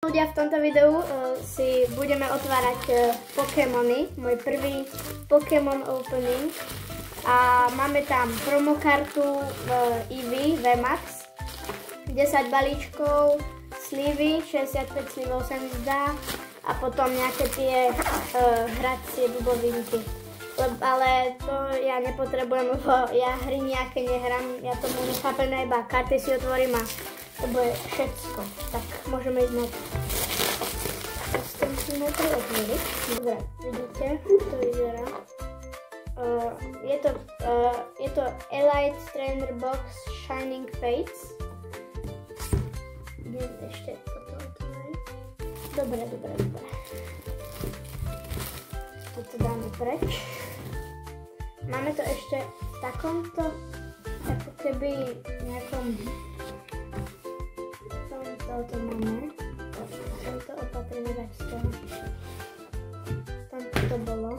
Ľudia, v tomto videu si budeme otvárať Pokémony, môj prvý Pokémon opening a máme tam promokartu Eevee VMAX, 10 balíčkov, slivy, 65 slivov sa mi zdá a potom nejaké tie hracie bubovinky. Ale to ja nepotrebujem, lebo ja hry nejaké nehrám, ja tomu nechápem, iba karty si otvorím a to bude všetko. Tak môžeme ísť na to. Musíme to otvoriť. Dobre, vidíte, to vyzerá. Je to Elite Trainer Box Shining Fates. Idem ešte toto otvoriť. Dobre. Toto dáme preč. Máme to ešte v takomto, ako keby nejakom... to máme. Tento opatríme dať z toho. Tam to bolo.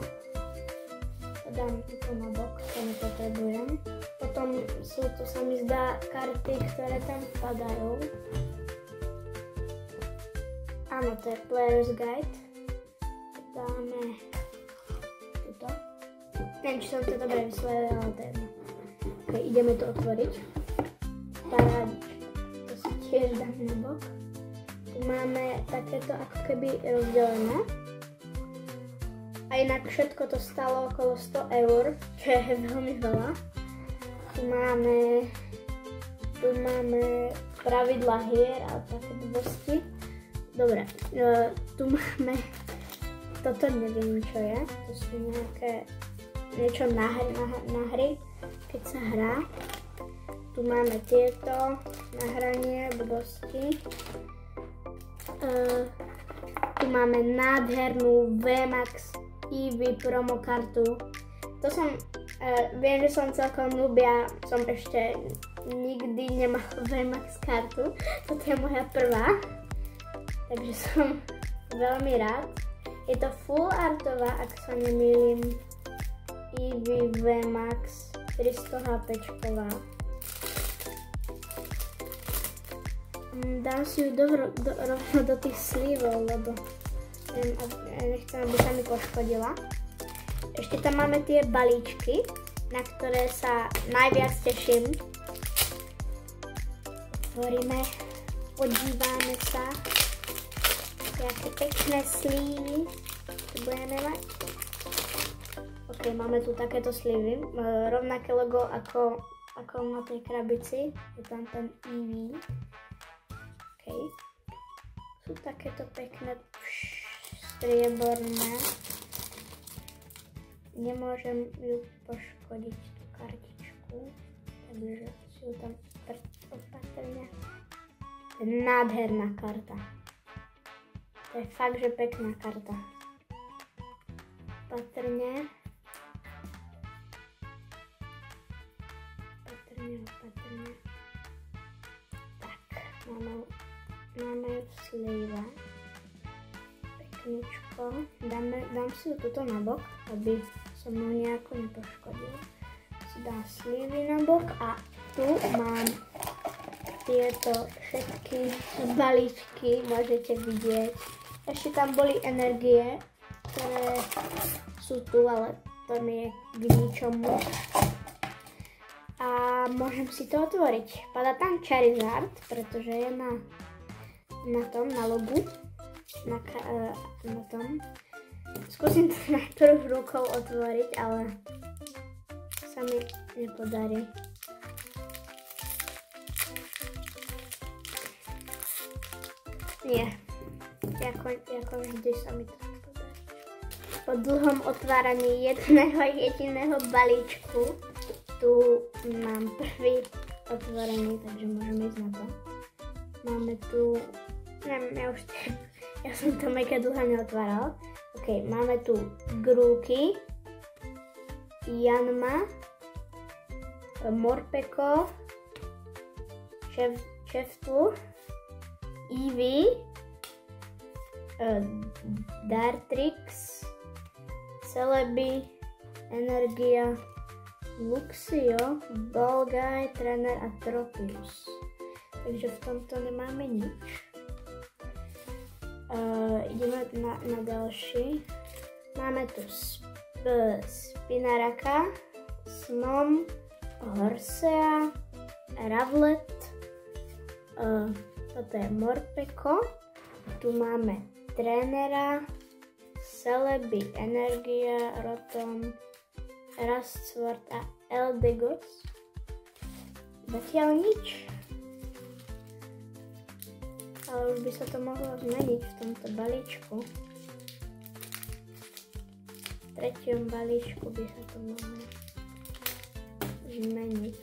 To dám to na bok, to nepotrebujem. Potom sú tu, sa mi zdá, karty, ktoré tam vpadajú. Áno, to je Player's Guide. Dáme tuto. Neviem, či som to dobre vyslovila, ale to je jedno. Ok, ideme to otvoriť. Parádička. To si tiež dáme na bok. Tu máme takéto ako keby rozdelené. A inak všetko to stalo okolo 100 €, čo je veľmi veľa. Tu máme pravidlá hier a také blbosti. Dobre, tu máme, toto neviem čo je, to sú niečo na hry, keď sa hrá. Tu máme tieto na hranie, blbosti. Tu máme nádhernú VMAX Eevee promokartu. To som, viem, že som celkom nubia, som ešte nikdy nemal VMAX kartu. Toto je moja prvá, takže som veľmi rád. Je to full artová, ak sa nemýlim, Eevee VMAX 300 HPčková. Dám si ju rovno do tých slívov, lebo nechcem, aby sa mi poškodila. Ešte tam máme tie balíčky, na ktoré sa najviac teším. Otvoríme, podívame sa, aké pekné slívy tu budeme mať. Ok, máme tu takéto slívy, rovnaké logo ako na tej krabici, je tam ten Eevee. Sú takéto pekné strieborné. Nemôžem ju poškodiť, tú kartičku, takže si ju tam opatrne. To je nádherná karta. To je fakt, že pekná karta. Opatrne. Opatrne. Tak, máme sliva. Pekničko. Dám si ju tuto na bok, aby som ju nejako nepoškodil. Si dám slivy na bok a tu mám tieto všetky balíčky, môžete vidieť. Ešte tam boli energie, ktoré sú tu, ale to nie je k ničomu. A môžem si to otvoriť. Padá tam Charizard, pretože je na logu. Na tom. Skúsim to najprv rukou otvoriť, ale sa mi nepodarí. Nie. Ako vždy sa mi to nepodarí. Po dlhom otváraní jedného jediného balíčku tu mám prvý otvorený, takže môžeme ísť na to. Máme tu, neviem, ja som to mega dlho neotváral. Ok, máme tu Grookey, Yanma, Morpeko, Cheftu, Eevee, Dartrix, Celebi, Energia, Luxio, Bolgai, Trainer a Tropius. Takže v tomto nemáme nič. Ideme na ďalší. Máme tu Spinaraka, Snom, Horsea, Ravlet, toto je Morpeko, tu máme Trénera, Celebi, Energia, Rotom, Rastsword a Eldegoss. Zatiaľ nič. Ale už by sa to mohlo zmeniť v tomto balíčku. V treťom balíčku by sa to mohlo zmeniť.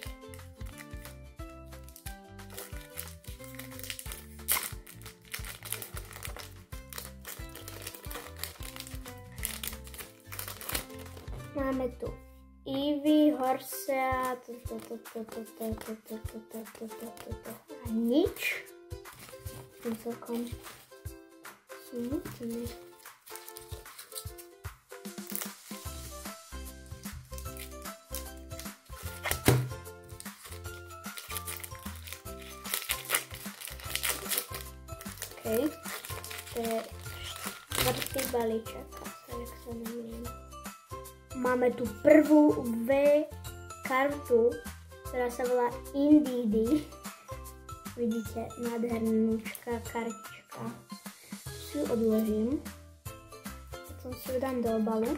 Máme tu Eevee, Horsea, a nič. Som celkom smutný. OK, to je štvrtý balíček, jak sa nemýlim. Máme tu prvú V kartu, ktorá sa volá Indeedee. Vidíte, nádhernúčka kartička. Si ju odložím. Potom si ju dám do obalu.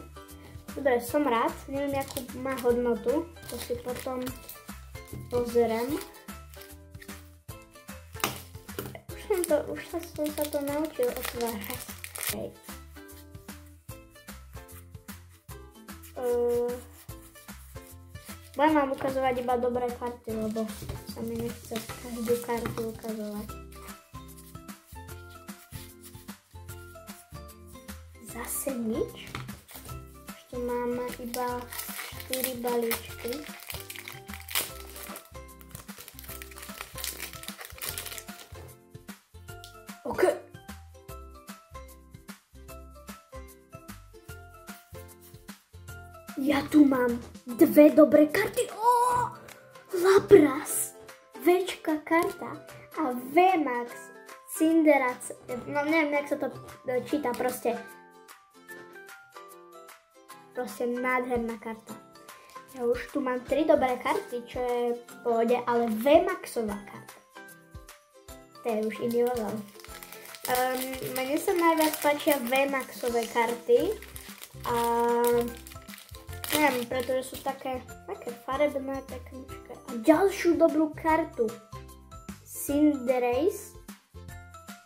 Dobre, som rád. Neviem, akú má hodnotu. To si potom pozriem. Už som sa to naučil otvárať. Okay. Budem vám ukazovať iba dobré karty, lebo sa mi nechce každú kartu ukazovať. Zase nič. Ešte máme iba 4 balíčky. OK. Ja tu mám 2 dobré karty. Lapras, Včka karta a VMAX, Cinderace, no neviem, jak sa to číta, proste nádherná karta. Ja už tu mám 3 dobré karty, čo je v pohode, ale VMAXová karta. To je už iný level. Mne sa najviac páčia VMAXové karty a neviem, pretože sú také farebné, pekničké. A ďalšiu dobrú kartu. Cinderace.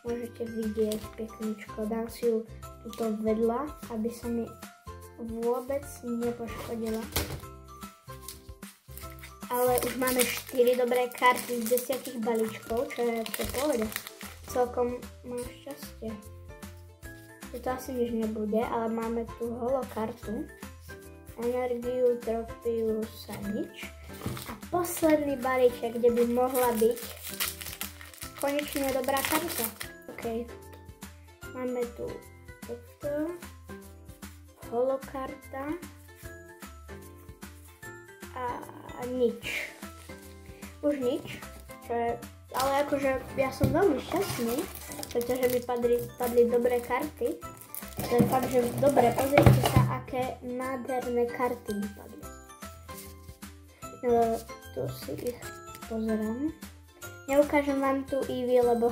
Môžete vidieť pekničko. Dám si ju tuto vedľa, aby sa mi vôbec nepoškodila. Ale už máme 4 dobré karty z 10 balíčkov, čo je v pohode. Celkom mám šťastie. To asi nič nebude, ale máme tu holokartu. Energiu, Tropius a nič. A posledný balíček, kde by mohla byť konečne dobrá karta. OK. Máme tu toto. Holokarta. A nič. Už nič. Ale akože ja som veľmi šťastný, pretože mi padli dobré karty. To je fakt, že dobre, pozrite sa, aké nádherné karty mi padli. Tu si ich pozerám. Neukážem vám tu Eevee, lebo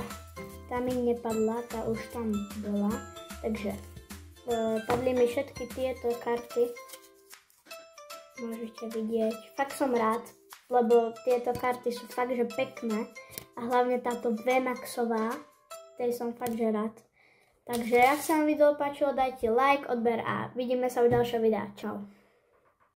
tá mi nepadla, tá už tam bola. Takže padli mi všetky tieto karty. Môžete vidieť. Fakt som rád, lebo tieto karty sú fakt, že pekné. A hlavne táto VMAXová, tej som fakt, že rád. Takže ak sa vám video páčilo, dajte like, odber a vidíme sa v ďalšom videu. Čau.